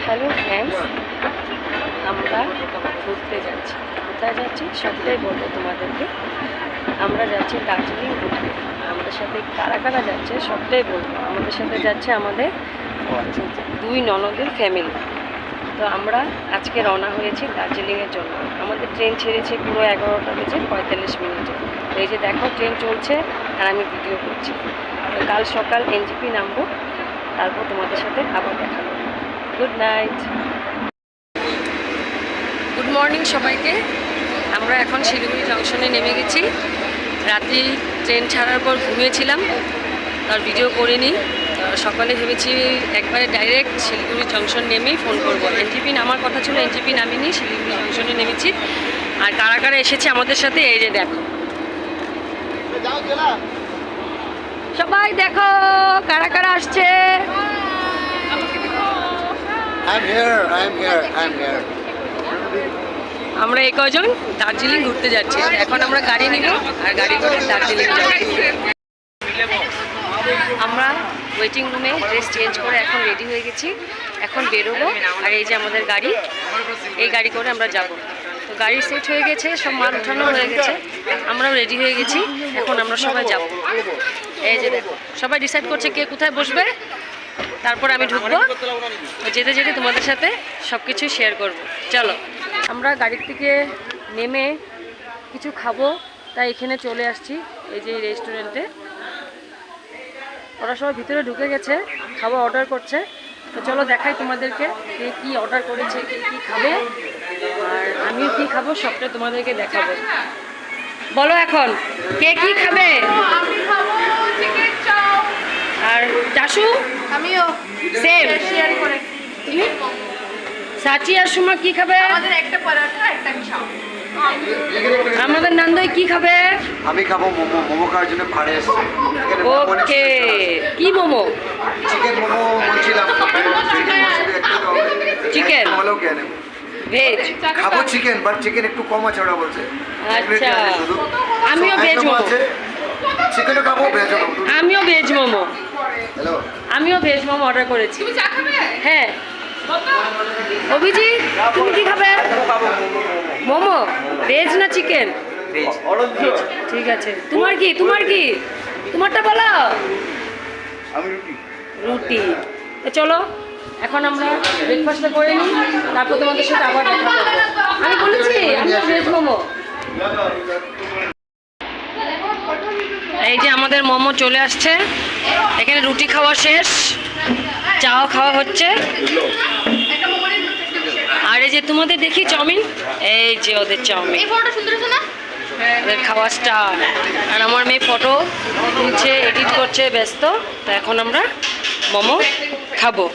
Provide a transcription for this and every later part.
Hello friends, আমরা ঘুরতে যাচ্ছি। কোথায় যাচ্ছি সবটাই বলবো তোমাদেরকে। আমরা যাচ্ছি দার্জিলিং ঘুরতে। আমাদের সাথে কারা কারা যাচ্ছে সবটাই বলবো। আমাদের সাথে যাচ্ছে আমাদের দুই ননদের ফ্যামিলি। তো আমরা আজকে রওনা হয়েছি দার্জিলিংয়ের জন্য। আমাদের ট্রেন ছেড়েছে পুরো 11টা বেজে 45 মিনিটে। তো এই যে দেখো ট্রেন চলছে আর আমি ভিডিও করছি। তো কাল সকাল এনজিপি নামবো, তারপর তোমাদের সাথে আবার দেখা হবে। গুড নাইট, গুড মর্নিং সবাইকে। আমরা এখন শিলিগুড়ি জংশনে নেমে গেছি। রাত্রি ট্রেন ছাড়ার পর ঘুমিয়েছিলাম, আর ভিডিও করিনি। সকালে ভেবেছি একবারে ডাইরেক্ট শিলিগুড়ি জংশন নেমেই ফোন করবো। এনজিপি নামার কথা ছিল, এনজিপি নামিনি, শিলিগুড়ি জংশনে নেমেছি। আর কারা কারা এসেছে আমাদের সাথে এই যে দেখো, সবাই দেখো কারা কারা আসছে। আমরা এই কজন দার্জিলিং ঘুরতে যাচ্ছি। এখন আমরা গাড়ি নিব আর গাড়ি করে দার্জিলিং যাব। আমরা ওয়েটিং রুমে ড্রেস চেঞ্জ করে এখন রেডি হয়ে গেছি। এখন বেরোবো। আর এই যে আমাদের গাড়ি, এই গাড়ি করে আমরা যাব। তো গাড়ি সেট হয়ে গেছে, সব মাল উঠানো হয়ে গেছে, আমরাও রেডি হয়ে গেছি। এখন আমরা সবাই যাব। এই যে দেখো সবাই ডিসাইড করছে কে কোথায় বসবে, তারপর আমি ঢুকবো। যেতে যেতে তোমাদের সাথে সব কিছু শেয়ার করবো। চলো, আমরা গাড়ির থেকে নেমে কিছু খাবো, তাই এখানে চলে আসছি এই যে রেস্টুরেন্টে। ওরা সবাই ভিতরে ঢুকে গেছে, খাবার অর্ডার করছে। তো চলো দেখাই তোমাদেরকে কে কী অর্ডার করেছে, কে কী খাবে আর আমিও কী খাবো সবটা তোমাদেরকে দেখাবো। বলো এখন কে কী খাবে? আর চাশু আমিও সেম শেয়ার করে। তুমি সাচি আর সুমা কি খাবে? আমাদের একটা পরোটা একটা চাও। আমাদের নন্দই কি খাবে? আমি খাবো মোমো। মোমো খাওয়ার জন্য ভাড়ে এসেছি। ওকে, কি মোমো? চিকেন মোমো বলছিলাম। চিকেন বলো কেন? ভেজ খাবো চিকেন, বাট চিকেন একটু কম আছে ওরা বলছে। আচ্ছা, আমিও ভেজ মোমো। চিকেনও খাবো, ভেজও খাবো। আমিও ভেজ মোমো। হ্যালো, আমিও ভেজ মোমো অর্ডার করেছি। তুমি চা খাবে? হ্যাঁ। অভিজিৎ তুমি কি খাবে? মোমো ভেজ না চিকেন? ভেজ। ঠিক আছে। তোমার কি তোমারটা বলো। আমি রুটি। রুটি। তো চলো এখন আমরা ব্রেকফাস্টটা করে নিই, তারপর তোমাদের সাথে আবার দেখা করবো। আমি বলেছি আমি ভেজ মোমো। এই যে আমাদের মোমো চলে আসছে। এখানে রুটি খাওয়া শেষ, চাও খাওয়া হচ্ছে। আর এই যে তোমাদের দেখি চাউমিন, এই যে ওদের চাউমিন, এই ফটোটা সুন্দর আছে না? ওদের খাওয়া স্টার। আর আমার মেয়ে ফটো তুলছে, এডিট করছে, ব্যস্ত। তো এখন আমরা মোমো খাবো।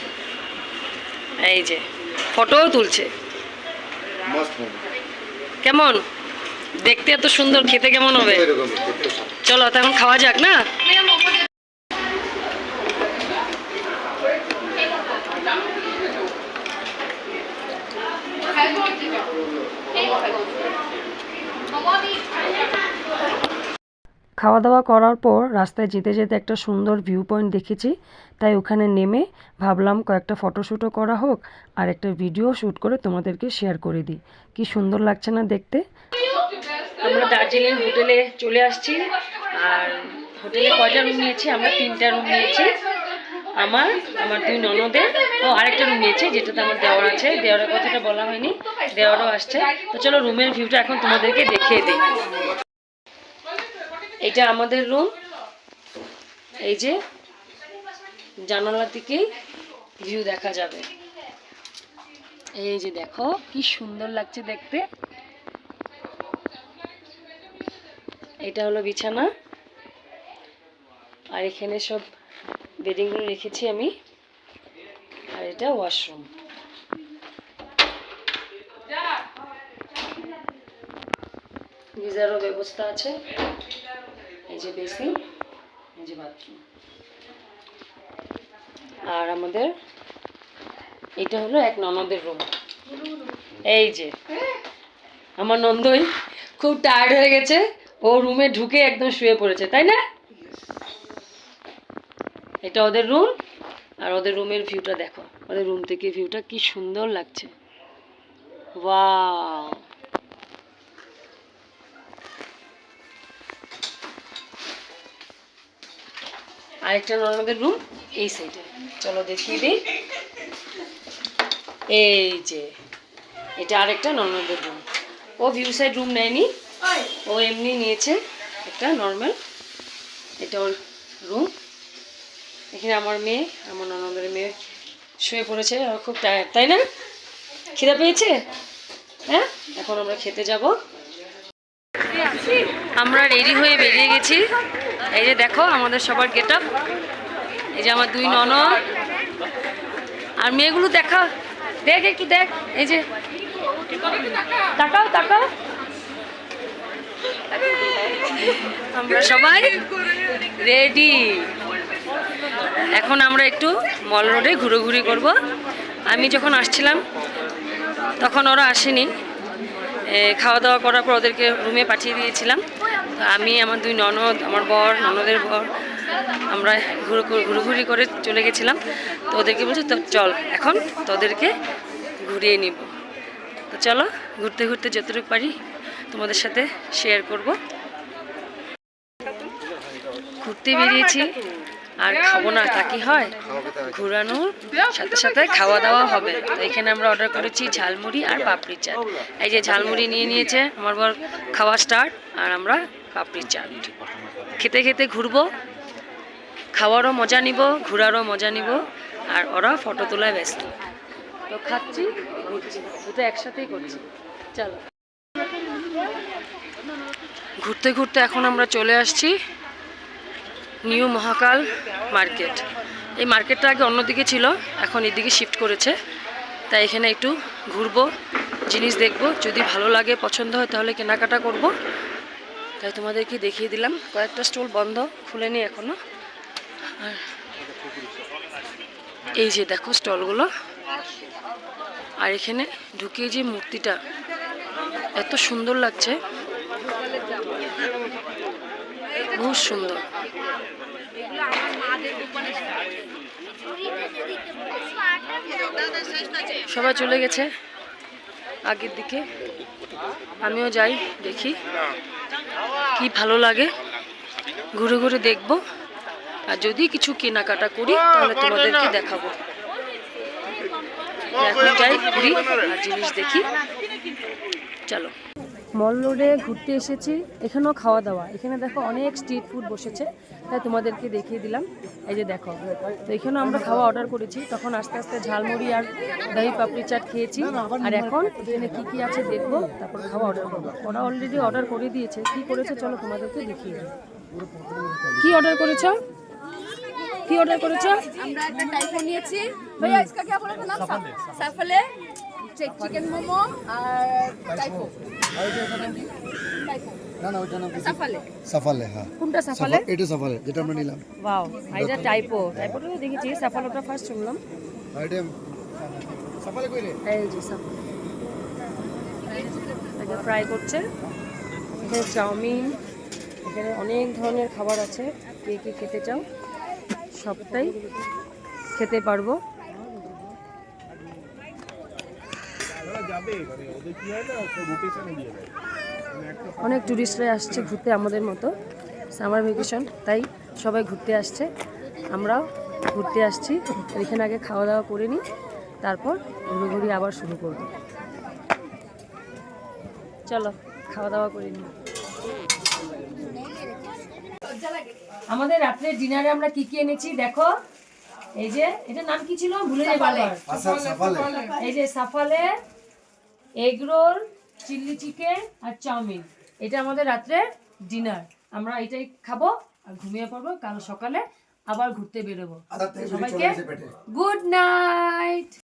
এই যে ফটোও তুলছে। কেমন দেখতে? এত সুন্দর, খেতে কেমন হবে? চলো তখন খাওয়া যাক না? খাওয়া দাওয়া করার পর রাস্তায় যেতে যেতে একটা সুন্দর ভিউ পয়েন্ট দেখেছি, তাই ওখানে নেমে ভাবলাম কয়েকটা ফটোশ্যুটও করা হোক আর একটা ভিডিও শ্যুট করে তোমাদেরকে শেয়ার করে দিই। কি সুন্দর লাগছে না দেখতে? আমরা দার্জিলিং হোটেলে চলে আসছি। আর হোটেলে কয়টা রুম নিয়েছি? আমরা 3টা রুম নিয়েছি। আমার দুই ননদের আরেকটা রুম নিয়েছি, যেটাতে আমার দেওয়ার আছে। দেওয়ারের কথাটা বলা হয়নি, দেওয়ারও আসছে। তো চলো রুমের ভিউটা এখন তোমাদেরকে দেখিয়ে দিই। এটা আমাদের রুম। এই যে জানালা থেকে ভিউ দেখা যাবে। এই যে দেখো কি সুন্দর লাগছে দেখতে। এটা হলো বিছানা, আর এখানে সব বেডিংগুলো রেখেছি আমি। আর এটা ওয়াশরুম। গিজারও ব্যবস্থা আছে। এই যে বেসিন, এই যে বাথরুম। আর আমাদের এটা হলো এক ননদের রুম। এই যে আমার নন্দই খুব টায়ার্ড হয়ে গেছে, ও রুমে ঢুকে একদম শুয়ে পড়েছে, তাই না? এটা ওদের রুম। আর ওদের রুমের ভিউটা দেখো, আমাদের রুম থেকে ভিউটা কি সুন্দর লাগছে। ওয়াও, আরেকটা ননদের রুম এই সাইডে, চলো দেখিয়ে দিই। এই যে এটা আরেকটা ননদের রুম। ও ভিউ সাইড রুম নেয়নি, ও এমনি নিয়েছে একটা নর্মাল। এটা ওর রুম। এখানে আমার মেয়ে, আমার ননদের মেয়ে শুয়ে পড়েছে, আর খুব টায়ার্ড, তাই না? খিদে পেয়েছে? হ্যাঁ, এখন আমরা খেতে যাব। আমরা রেডি হয়ে বেরিয়ে গেছি। এই যে দেখো আমাদের সবার গেট আপ। এই যে আমার দুই ননদ আর মেয়েগুলো, দেখা দেখ, একটু দেখ। এই যে তাকাও তাকাও, আমরা সবাই রেডি। এখন আমরা একটু মল রোডে ঘুরোঘুরি করব। আমি যখন আসছিলাম তখন ওরা আসেনি, খাওয়া দাওয়া করার পর ওদেরকে রুমে পাঠিয়ে দিয়েছিলাম। তো আমি, আমার দুই ননদ, আমার বর, ননদের বর, আমরা ঘুরোঘুরি করে চলে গেছিলাম। তো ওদেরকে বলছি তো চল এখন তোদেরকে ঘুরিয়ে নিব। তো চলো, ঘুরতে ঘুরতে যতটুকু পারি তোমাদের সাথে শেয়ার করব। ঘুরতে বেরিয়েছি আর খাবো না তা কি হয়, ঘোরানোর সাথে সাথে খাওয়া দাওয়া হবে। তো এখানে আমরা অর্ডার করেছি ঝালমুড়ি আর পাপড়ি চাট। এই যে ঝালমুড়ি নিয়ে নিয়েছে আমার বর, খাওয়া স্টার্ট, আর আমরা পাপড়ি চাট। খেতে খেতে ঘুরবো, খাওয়ারও মজা নিব, ঘোরারও মজা নিব, আর ওরা ফটো তোলায় ব্যস্ত। তো খাচ্ছি, ঘুরছি, দুটো একসাথেই করছি। চলো, ঘুরতে ঘুরতে এখন আমরা চলে আসছি নিউ মহাকাল মার্কেট। এই মার্কেটটা আগে অন্যদিকে ছিল, এখন এদিকে শিফট করেছে। তাই এখানে একটু ঘুরবো, জিনিস দেখবো, যদি ভালো লাগে, পছন্দ হয় তাহলে কেনাকাটা করব। তাই তোমাদেরকে দেখিয়ে দিলাম। কয়েকটা স্টল বন্ধ, খুলেনি এখনো। আর এই যে দেখো স্টলগুলো। আর এখানে ঢুকিয়ে যে মূর্তিটা এত সুন্দর লাগছে, বহুত সুন্দর। সবাই চলে গেছে আগের দিকে, আমিও যাই, দেখি কি ভালো লাগে, ঘুরে ঘুরে দেখবো। আর যদি কিছু কেনাকাটা করি তাহলে তোমাদেরকে দেখাবো। এখন যাই, ঘুরি আর জিনিস দেখি। চলো, মল রোডে ঘুরতে এসেছি, এখানেও খাওয়া দাওয়া। এখানে দেখো অনেক স্ট্রিট ফুড বসেছে, তাই তোমাদেরকে দেখিয়ে দিলাম। এই যে দেখো, তো এখানেও আমরা খাওয়া অর্ডার করেছি। তখন আস্তে আস্তে ঝালমুড়ি আর দহি পাপড়ি চাট খেয়েছি। আর এখন এখানে কি কি আছে দেখবো, তারপর খাওয়া অর্ডার করবো। ওরা অলরেডি অর্ডার করে দিয়েছে, কি করেছে চলো তোমাদেরকে দেখিয়ে দিই। কি অর্ডার করেছো? কি অর্ডার করেছো? আমরা একটা টাইপো নিয়েছি। ভাইয়া इसका क्या बोला था नाम? সাফালে, চিকেন মোমো আর টাইপো। না না, ওটা নাম সাফালে। সাফালে। হ্যাঁ, কোনটা সাফালে? এটা সাফালে যেটা আমরা নিলাম। ওয়াও, এটা টাইপো। টাইপোটা তো দেখেছি, সাফালোটা ফার্স্ট শুনলাম। এটা সাফালে কইলে এই যে সাফালে, এটা ফ্রাই করছে। এখানে চাউমিন, এখানে অনেক ধরনের খাবার আছে। কে কে খেতে চাও সবটাই খেতে পারবো। অনেক টুরিস্টরা আসছে ঘুরতে আমাদের মতো, সামার ভ্যাকেশন, তাই সবাই ঘুরতে আসছে, আমরাও ঘুরতে আসছি। এখানে আগে খাওয়া দাওয়া করে নিই, তারপর ঘুরে আবার শুরু করব। চলো, খাওয়া দাওয়া করে নিই। আমাদের রাত্রে ডিনারে আমরা কি কি এনেছি দেখো। এই যে এটার নাম কি ছিল ভুলে যাই বারবার। এই যে সাফালে, এগ রোল, চিলি চিকেন আর চাউমিন। এটা আমাদের রাত্রে ডিনার। আমরা এটাই খাবো আর ঘুমিয়ে পড়বো। কাল সকালে আবার ঘুরতে বেরোবো। সবাইকে গুড নাইট।